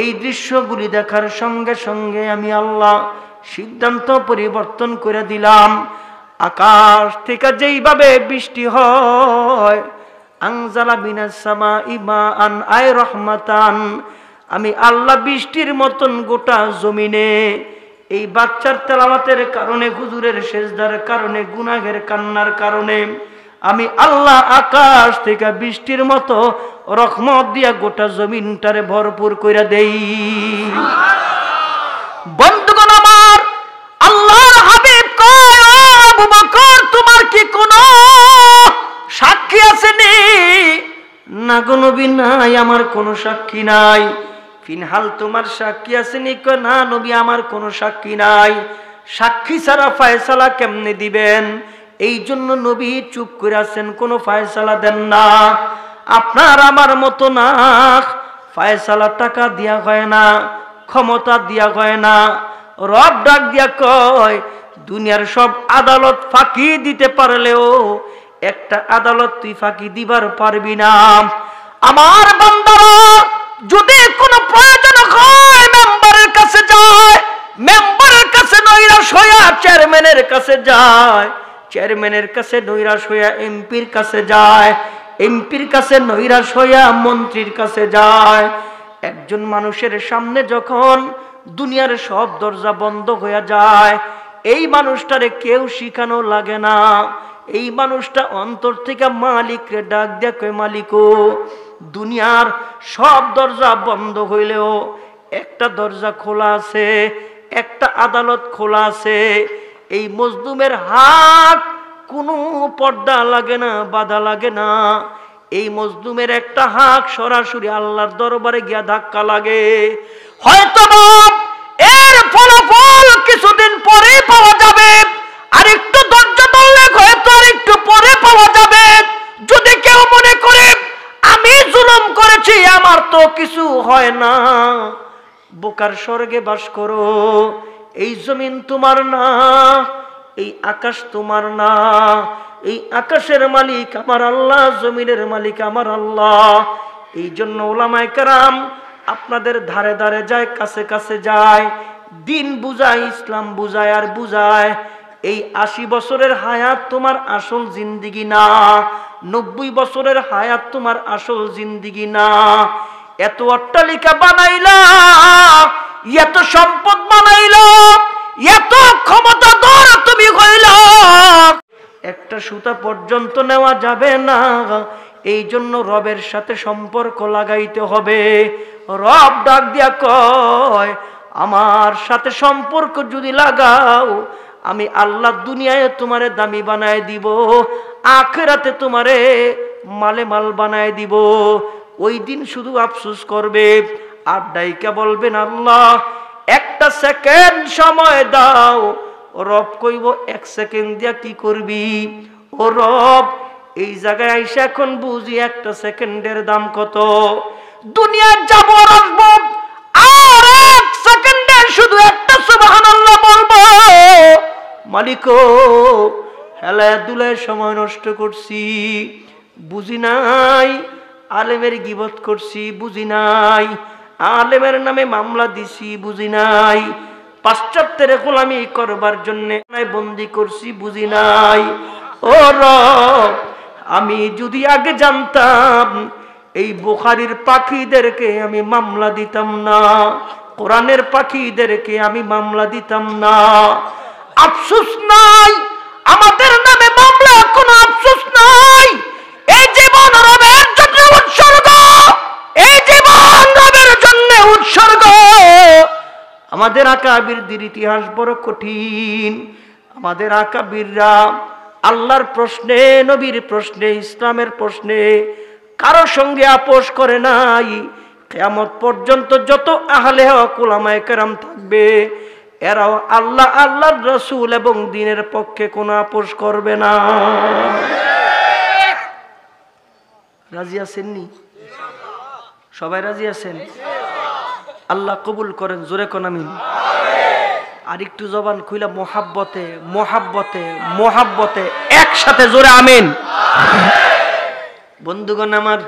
এই দৃশ্যগুলি দেখার সঙ্গে সঙ্গে আমি আল্লাহ সিদ্ধান্ত পরিবর্তন করে দিলাম। আকাশ থেকে যেইভাবে বৃষ্টি হয়, আনজালা মিনাস সামাই মাআন আই রহমাতান, আমি আল্লাহ বৃষ্টির মতন গোটা জমিনে এই বাচ্চার তেলাওয়াতের কারণে, হুজুরের সেজদার কারণে, গুনাহের কান্নার কারণে আমি আল্লাহ আকাশ থেকে বৃষ্টির মতো রহমত দিয়া গোটা জমিনটারে ভরপুর কইরা দেই। বন্ধুগণ আমার, আল্লাহর হাবিব কয়, আবু বকর তোমার কি কোনো সাক্ষী আছে নি? না গো নবী নাই, আমার কোনো সাক্ষী নাই। ফিনহাল তোমার সাক্ষী আছে নি? কয় না নবী আমার কোনো সাক্ষী নাই। সাক্ষী ছাড়া ফয়সালা কেমনে দিবেন? এই জন্য নবী চুপ করে আছেন, কোনো ফয়সালা দেন না। আপনার আমার মতো না, ফয়সালা টাকা দিয়া হয় না, ক্ষমতা দিয়া হয় না। রব ডাক দিয়া কয়, দুনিয়ার সব আদালত ফাঁকি দিতে পারলেও একটা আদালত তুই ফাঁকি দিবার পারবি না। আমার বান্দারা যদি কোনো প্রয়োজন হয় মেম্বারের কাছে যায়, মেম্বারের কাছে নৈরাশ হইয়া চেয়ারম্যানের কাছে যায়, চেয়ারম্যানের কাছে নৈরাশ হইয়া এমপির কাছে যায়, এমপির কাছে নৈরাশ হইয়া মন্ত্রীর কাছে যায়। একজন মানুষের সামনে যখন দুনিয়ার সব দরজা বন্ধ হয়ে যায়, এই মানুষটারে কেউ শিখানো লাগে না। এই মানুষটা অন্তর থেকে মালিকরে ডাক দেয়, কয় মালিক ও, দুনিয়ার সব দরজা বন্ধ হইলেও একটা দরজা খোলা আছে, একটা আদালত খোলা আছে। এই মজলুমের হাত কোনো পর্দা লাগে না, বাধা লাগে না। এই মজলুমের একটা হাত সরাসরি আল্লাহর দরবারে গিয়া ধাক্কা লাগে। হয়তো এর ফলাফল কিছুদিন পরে পাওয়া যাবে, আরেকটু ধৈর্য ধরলে হয়তো আরেকটু পরে পাওয়া যাবে। যদি কেউ মনে করে আমি জুলুম করেছি, আমার তো কিছু হয় না, বোকার স্বর্গে বাস করো। এই জমিন তোমার না, এই আকাশ তোমার না। এই আকাশের মালিক আমার আল্লাহ, জমিনের মালিক আমার আল্লাহ। এই জন্য উলামায়ে কেরাম আপনাদের ধারে ধারে যায়, কাছে কাছে যায়, দিন বুঝায়, ইসলাম বুঝায় আর বুঝায়। এই 80 বছরের হায়াত তোমার আসল জিন্দিগি না, 90 বছরের হায়াত তোমার আসল জিন্দিগি না। এত অট্টালিকা বানাইলা, এত সম্পদ বানাইলা, এত ক্ষমতা তোর তুমি কইলা একটা সুতা পর্যন্ত নেওয়া যাবে না। এই জন্য রবের সাথে সম্পর্ক লাগাইতে হবে। রব ডাক দিয়া কয়, আমার সাথে সম্পর্ক যদি লাগাও, আমি আল্লাহ দুনিয়ায় তোমারে দামি বানায় দিব, আখিরাতে তোমারে মালে মাল বানায় দিব। ওই দিন শুধু আফসোস করবে আর ডাইকা বলবেন, আল্লাহ একটা সেকেন্ড সময় দাও। রব কইব, এক সেকেন্ড দিয়া কি করবি? ও রব, এই জায়গায় আইসা এখন বুঝি একটা সেকেন্ডের দাম কত। দুনিয়া যাব আর আসবো, আর এক সেকেন্ডে শুধু একটা সুবহানাল্লাহ বলবো। মালিক হেলায় দুলায় সময় নষ্ট করছি, বুঝি নাই। আলেমের গিবত করছি, বুঝি নাই। আলেমের নামে মামলা দিছি, বুঝি নাই। পাশ্চাত্যের গোলামি করবার জন্য বন্দি করছি, বুঝি নাই। ও রব, আমি যদি আগে জানতাম এই বুখারীর পাখীদেরকে আমি মামলা দিতাম না, কোরআনের পাখীদেরকে আমি মামলা দিতাম না। আফসোস নাই আমাদের নামে মামলা, কোনো আফসোস নাই। এই জীবন রবের জন্য উৎসর্গ, এই জীবন রবের জন্য উৎসর্গ। আমাদের আকাবিরদের ইতিহাস বড় কঠিন। আমাদের আকাবিররা আল্লাহর প্রশ্নে, নবীর প্রশ্নে, ইসলামের প্রশ্নে কারো সঙ্গে আপোষ করে নাই। কিয়ামত পর্যন্ত যত আহলে হক উলামায়ে কেরাম থাকবে, এরাও আল্লাহ, আল্লাহর রাসূল এবং দ্বীনের পক্ষে কোনো আপোষ করবে না। রাজি আছেননি? সবাই রাজি আছেন? আল্লাহ কবুল করেন, জোরে কোন আমিন। আর একটু জবান খুইলা মোহাব্বতে, মোহাব্বতে, মোহাব্বতে একসাথে জোরে আমিন। বন্ধুগণ আমার,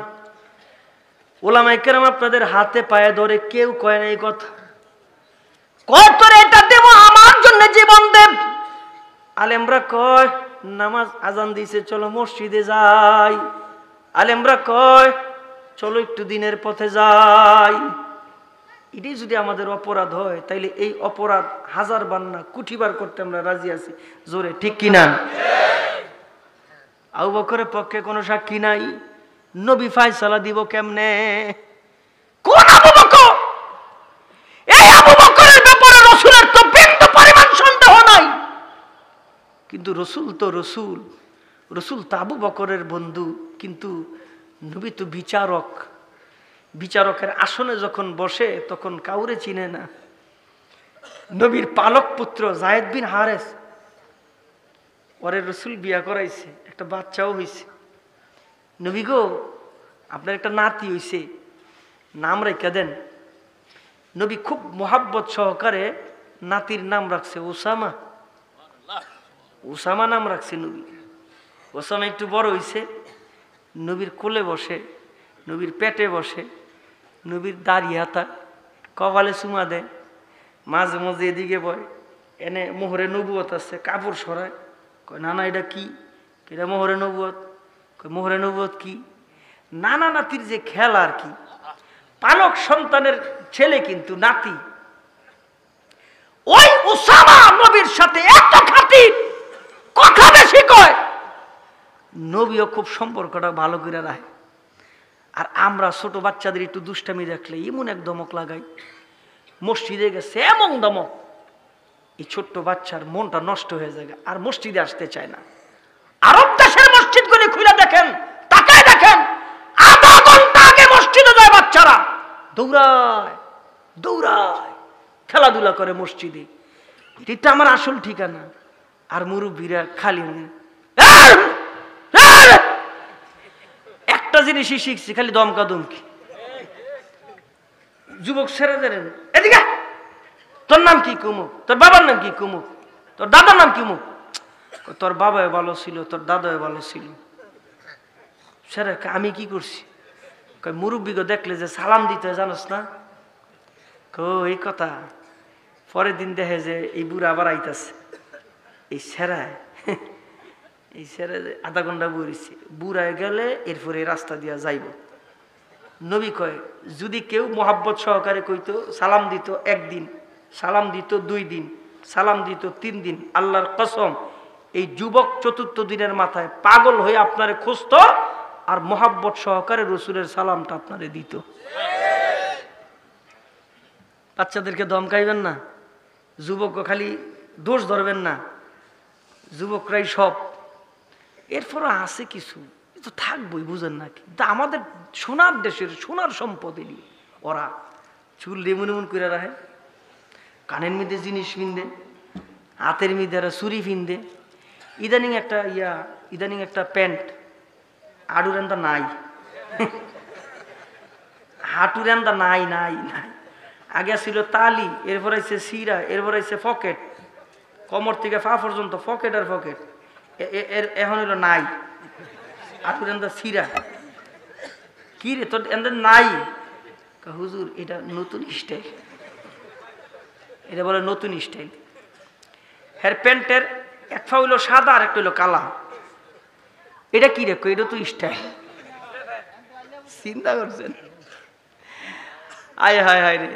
উলামায়ে কেরাম আপনাদের হাতে পায়ে ধরে কেউ কয় না এই কথা, কয় তোর এটা দেব, আমার জন্য জীবন দেব। আলেমরা কয় নামাজ আজান দিয়েছে, চলো মসজিদে যাই। আলেমরা কয় চলো একটু দিনের পথে যাই। এটাই যদি আমাদের অপরাধ হয়, তাইলে এই অপরাধ হাজার বার না কোটি বার করতে আমরা রাজি আছি, জোরে ঠিক কিনা? আবু বকরের পক্ষে কোনো সাক্ষী নাই, নবী ফায়সালা দিব কেমনে? কোন আবু বকর? এই আবু বকরের ব্যাপারে রাসূলের তো বিন্দু পরিমাণ সন্দেহ নাই। কিন্তু রাসূল তো রাসূল, রাসূল তো আবু বকরের বন্ধু, কিন্তু নবী তো বিচারক। বিচারকের আসনে যখন বসে তখন কাউরে চিনে না। নবীর পালক পুত্র যায়েদ বিন হারেস, ওরে রাসূল বিয়া করাইছে, একটা বাচ্চাও হইছে। নবী গো, আপনার একটা নাতি হইছে, নাম রেখে দেন। নবী খুব মোহাব্বত সহকারে নাতির নাম রাখছে ওসামা। ওসামা নাম রাখছে নবী। ওসামা একটু বড় হইছে, নবীর কোলে বসে, নবীর পেটে বসে, নবীর দাড়ি হাতা, কপালে চুমা দেয়, মাঝে মাঝে এদিকে বয়, এনে মোহরে নবুয়ত আছে, কাপড় সরায়। কয় না না এটা কি? এটা মোহরে নবুয়ত। কয় মোহরে নবুয়ত কি? নানা নাতির যে খেলা আর কি, পালক সন্তানের ছেলে কিন্তু নাতি। ওই উসামা নবীর সাথে এত খাতির, কথা বেশি কয়, নবীও খুব সম্পর্কটা ভালো করে রাখে। আর আমরা ছোট বাচ্চাদের একটু দুষ্টামি দেখলে এমন এক দমক লাগাই, মসজিদে গেছে এমন দমক, এই ছোট্ট বাচ্চার মনটা নষ্ট হয়ে যায় আর মসজিদে আসতে চায় না। আরব দেশের মসজিদগুলি খুলে দেখেন, তাকায় দেখেন, আধা ঘন্টা আগে মসজিদে যায় বাচ্চারা, দৌড়ায় দৌড়ায় খেলাধুলা করে মসজিদে। এটা আমার আসল ঠিকানা। আর মুরব্বীরা খালি একটা জিনিসই শিখছি, খালি দমকা দমকি। যুবক ছেড়ে দেন, এদিকে তোর নাম কি কুমুক, তোর বাবার নাম কি কুমুক, তোর দাদার নাম কি মুখ? তোর বাবা ভালো ছিল, তোর দাদা ভালো ছিল। সেরে আমি কি করছি? মুরব্বীকে দেখলে যে সালাম দিতে জানোস না? এই কথা। পরের দিন দেখে যে এই বুড়া আবার আইতাছে, এই সেরায় এই সেরে আধা ঘন্টা বইছি, বুড়ায় গেলে এরপরে রাস্তা দিয়া যাইব। নবী কয় যদি কেউ মোহাব্বত সহকারে কইতো, সালাম দিত একদিন, সালাম দিত 2 দিন, সালাম দিত 3 দিন। আল্লাহর কসম এই যুবক 4র্থ দিনের মাথায় পাগল হয়ে আপনারে খুঁজত আর মোহাব্বত সহকারে রসুলের সালামটা আপনারে দিত। বাচ্চাদেরকে ধমকাইবেন না, যুবক খালি দোষ ধরবেন না, যুবকরাই সব। এরপর আছে কিছু তো থাকবই, বুঝেন না? কিন্তু আমাদের সোনার দেশের সোনার সম্পদ এলি ওরা চুল লেমন এমন করে রাখে, কানের মধ্যে জিনিস ফিন্দে, হাতের মধ্যে ছুরি ফিন্দে। ইদানিং একটা প্যান্ট আডুরান্দা নাই, হাঁটুরান্দা নাই নাই নাই। আগে ছিল তালি, এরপর আছে সিরা, এরপর আছে পকেট, কোমর থেকে পা পর্যন্ত পকেট আর পকেট। এখন হলো নাই, হাঁটুরান্দা সিরা। কি রে তোর এদের নাই? হুজুর এটা নতুন স্টাইল, এটা বলে নতুন স্টাইল। হের প্যান্টের একটা হইলো সাদা আর একটা হইলো কালা। এটা কি রে? এটা তো স্টাইল। চিন্তা করছেন? আয় হায় হায় রে।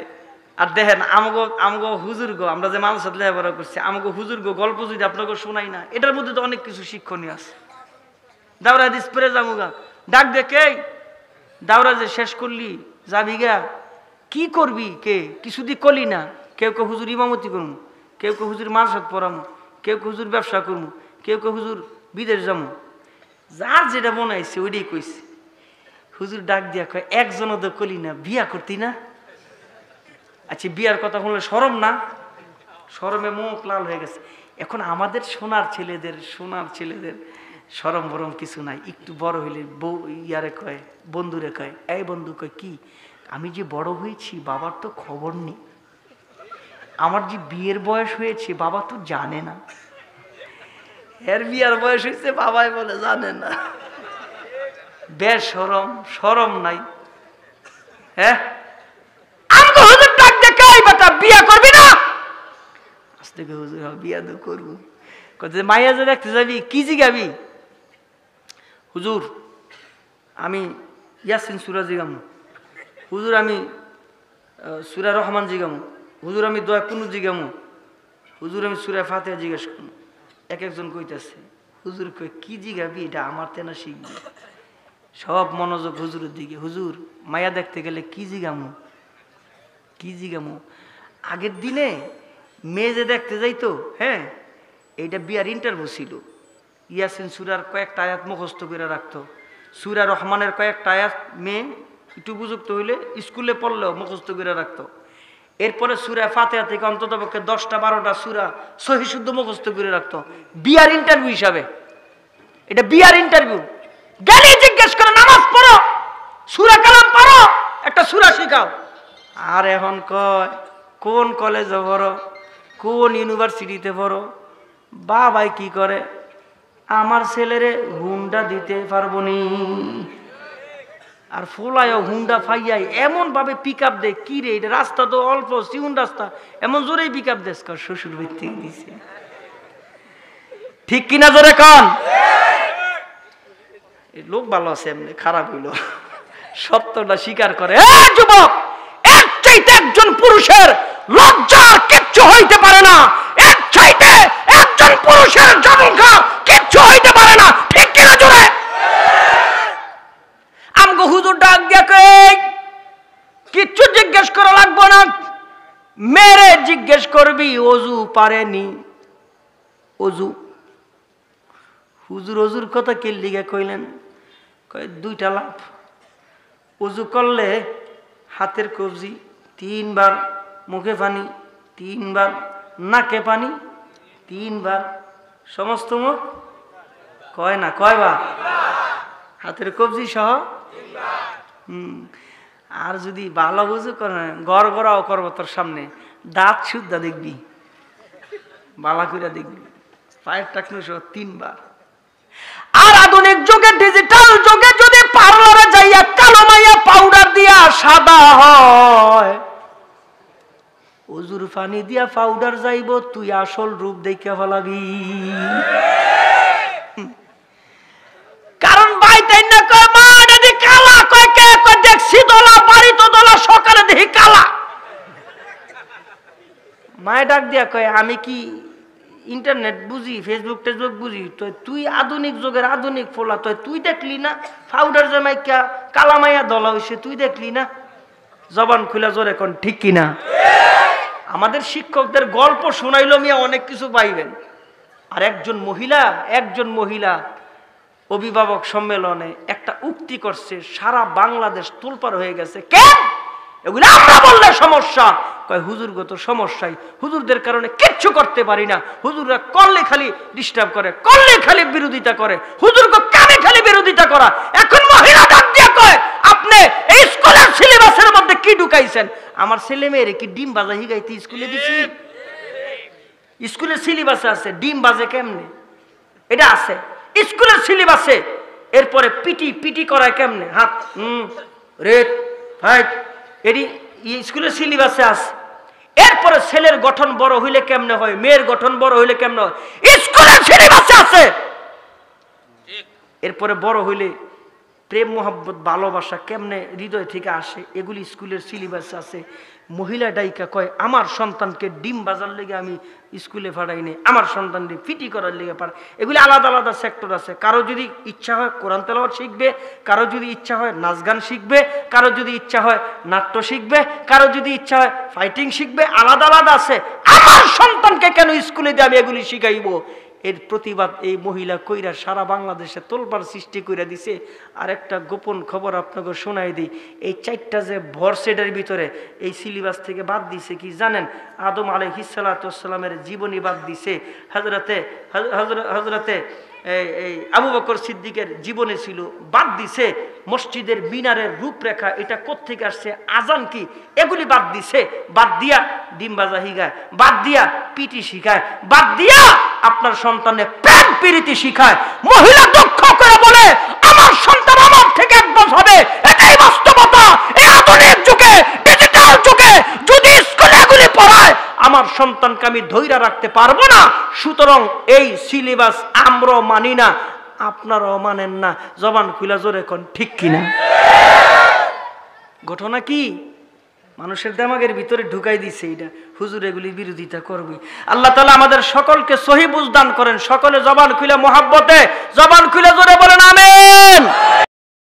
আর দেখেন আমগো হুজুর গো, আমরা যে মানুষ সাথে লেখাপড়া করছি, আমগো হুজুর গো গল্প যদি আপনাকে শোনাই না, এটার মধ্যে তো অনেক কিছু শিক্ষণীয় আছে। দাওরা দিস পরে যামুগা, ডাক দেখে দাওরা যে শেষ করলি যাবি গা, কি করবি? কে কিছু দি কলি না। কেউ কেউ হুজুর ইমামতি করবো, কেউ কেউ হুজুর মানসাদ পড়ামো, কেউ কেউ হুজুর ব্যবসা করবো, কেউ কেউ হুজুর বিদেশ যাবো। যার যেটা বানাইছে ওইটাই কইছে। হুজুর ডাক দিয়া কয়, একজনও তো কলি না, বিয়া করতি না? আচ্ছা বিয়ার কথা শুনলে শরম না? শরমে মুখ লাল হয়ে গেছে। এখন আমাদের সোনার ছেলেদের শরম বরম কিছু নাই। একটু বড় হইলে ইয়ারে কয়, বন্ধুরে কয়, এই বন্ধু কয় কি, আমি যে বড় হয়েছি বাবার তো খবর নেই, আমার যে বিয়ের বয়স হয়েছে বাবা তো জানে না। এর বিয়ার বয়স হয়েছে বাবাই বলে জানে না। বেশরম, শরম নাই। হ্যাঁ আমগো হুজুর ডাক দেখে, এই বেটা বিয়া করবি না? আস্তে কে হুজুর বিয়া তো করবো। কত মাইয়া যে দেখতে যাবি, কি জিগাবি? হুজুর আমি ইয়াসিন সূরা জিগামু, হুজুর আমি সূরা রহমান জিগামু, হুজুর আমি দোয়া কুনুত জিগামু, হুজুর আমি সূরা ফাতিহা জিজ্ঞেস করবো। এক একজন কইতাছে। হুজুর কই কি জিগাবি? এটা আমার তেনা শিখবি। সব মনোযোগ হুজুরের দিকে। হুজুর মায়া দেখতে গেলে কি জিগামু, কি জিগামু? আগের দিনে মেয়ে যে দেখতে যাইতো, হ্যাঁ এইটা বিয়ার ইন্টারভিউ ছিল। ইয়াসিন সূরার কয়েকটা আয়াত মুখস্থ করে রাখতো, সূরা রহমানের কয়েকটা আয়াত মেয়ে একটু উপযুক্ত হইলে স্কুলে পড়লেও মুখস্থ করে রাখতো। এরপরে সূরা ফাতিহা থেকে অন্ততপক্ষে 10টা-12টা সূরা সহি শুদ্ধ মুখস্থ করে রাখতো, বিয়ার ইন্টারভিউ হিসাবে। এটা বিয়ার ইন্টারভিউ। গেলে জিজ্ঞেস করে নামাজ পড়ো, সূরা কালাম পড়ো, একটা সূরা শিখাও। আর এখন কয় কোন কলেজে পড়ো, কোন ইউনিভার্সিটিতে পড়ো। বাবাই কি করে, আমার ছেলেরে হুন্ডা দিতে পারবো নি। আর ফোলায়ও হুন্ডা ফাইয়াই এমন ভাবে পিক আপ দেয়, কি রে এটা রাস্তা তো অল্প সিউন রাস্তা, এমন জোরেই পিক আপ দেশ কর শ্বশুর বাড়ি থেকে দিছে। ঠিক কিনা জোরে কন? লোক ভালো আছে, এমনি খারাপ হইল, সত্যটা স্বীকার করে। যুবক, এর চাইতে একজন পুরুষের লজ্জার কিচ্ছু হইতে পারে না, এর চাইতে একজন পুরুষের জনকা কিচ্ছু হইতে পারে না। ঠিক কিনা জোরে? আমগো হুজুর ডাক দেখে কিচ্ছু জিজ্ঞেস করা লাগবো না, মেরে জিজ্ঞেস করবি অজু পারেনি? অজু হুজুর অজুর কথা কে লিগে কইলেন? কয় 2টা লাভ। অজু করলে হাতের কবজি 3 বার, মুখে পানি 3 বার, নাকে পানি 3 বার, সমস্ত মুখ কয় না কয়বার? হাতের কবজি সহ 3 বার। আর যদি ভালো বুঝু করে গড় গড়াও করবো তোর সামনে, দাঁত শুদ্ধা দেখবি, বালা করে দেখবি, পায়ের টাকনু সহ 3 বার। আর আধুনিক যুগে, ডিজিটাল যুগে যদি পার্লারে যাইয়া কালো মাইয়া পাউডার দিয়া সাদা হয়, অজুর পানি দিয়া পাউডার যাইব, তুই আসল রূপ দেখে ফেলাবি। কারণ ভাই তাই না কয় মা এটা দি কালা, কয় কে? কয় দেখছি দোলা, বাড়ি তো দোলা, সকালে দেখি কালা। মায়ে ডাক দিয়া কয় আমি কি ইন্টারনেট বুঝি, ফেসবুক টেসবুক বুঝি, তো তুই আধুনিক যুগের আধুনিক ফোলা, তো তুই দেখলি না পাউডার জমাইকা কালামাইয়া দলা হইছে, তুই দেখলি না? জবান খুলে জোরে কোন ঠিক কিনা? আমাদের শিক্ষকদের গল্প শোনাইলো মিয়া অনেক কিছু পাইবেন। আর একজন মহিলা অভিভাবক সম্মেলনে একটা উক্তি করছে, সারা বাংলাদেশ তোলপাড় হয়ে গেছে। কেন এগুলো আমরা বললে সমস্যা? কয় হুজুরগত সমস্যাই, হুজুরদের কারণে কিচ্ছু করতে পারি না, হুজুররা করলে খালি ডিস্টার্ব করে, করলে খালি বিরোধিতা করে, হুজুরকে কানে খালি বিরোধিতা করা। এখন মহিলা ডাক দিয়ে কয় আপনি এই স্কুলের সিলেবাসের মধ্যে কি ঢুকাইছেন? আমার ছেলে মেয়েরে কি ডিম ভাজা হিগাইতে স্কুলে দিছি? স্কুলের সিলেবাসে আছে ডিম ভাজে কেমনে, এটা আছে স্কুলের সিলেবাসে। এরপরে পিটি করায় কেমনে, হাত রেড ফাইট, এটি স্কুলের সিলেবাসে আছে। এরপরে ছেলের গঠন বড় হইলে কেমনে হয়, মেয়ের গঠন বড় হইলে কেমনে হয়, স্কুলের সিলেবাসে আছে। এরপরে বড় হইলে প্রেম মোহাব্বত ভালোবাসা কেমনে হৃদয় থেকে আসে, এগুলি স্কুলের সিলেবাসে আছে। মহিলা ডাইকা কয় আমার সন্তানকে ডিম বাজার লেগে আমি স্কুলে পাঠাই নাই, আমার সন্তানকে ফিটি করার লেগে পাঠাই। এগুলি আলাদা আলাদা সেক্টর আছে। কারো যদি ইচ্ছা হয় কোরআন তেলাওয়াত শিখবে, কারো যদি ইচ্ছা হয় নাচ গান শিখবে, কারো যদি ইচ্ছা হয় নাট্য শিখবে, কারো যদি ইচ্ছা হয় ফাইটিং শিখবে, আলাদা আলাদা আছে। আমার সন্তানকে কেন স্কুলে দিয়ে আমি এগুলি শিখাইব? এর প্রতিবাদ এই মহিলা কইরা সারা বাংলাদেশে তোলপাড় সৃষ্টি করে দিছে। আর একটা গোপন খবর আপনাকে শোনাই দিই, এই 4টা যে ভরসেটের ভিতরে এই সিলেবাস থেকে বাদ দিছে কি জানেন? আদম আলাইহিস সালাতু ওয়াস সালামের জীবনী বাদ দিছে, হযরতে এই আবু বকর সিদ্দিকের জীবনে ছিল বাদ দিছে, মসজিদের মিনারের রূপরেখা এটা কোত্থেকে আসছে, আজান কি, এগুলি বাদ দিছে। বাদ দিয়া ডিম বাজা শিখায়, বাদ দিয়া পিটি শিখায়, বাদ দিয়া আপনার সন্তানের প্রেম প্রীতি শিখায়। মহিলা দুঃখ করে বলে আমার সন্তান আমার থেকে একদম হবে, এটাই বাস্তবতা। এই আধুনিক যুগে ডিজিটাল যুগে যদি স্কুলে এগুলি পড়ায় আমার সন্তানকে আমি ধৈর্য রাখতে পারবো না। সুতরাং এই সিলেবাস আমরা মানি না, আপনারাও মানেন না। জবান খুলে জোরে কোন ঠিক কিনা? ঘটনা কি মানুষের দিমাগের ভিতরে ঢুকাই দিছে এটা, হুজুর এগুলির বিরোধিতা করবে। আল্লাহ তাআলা আমাদের সকলকে সহি বুঝ দান করেন। সকলে জবান খুলে মোহাব্বতে জবান খুলে জোরে বলেন আমিন।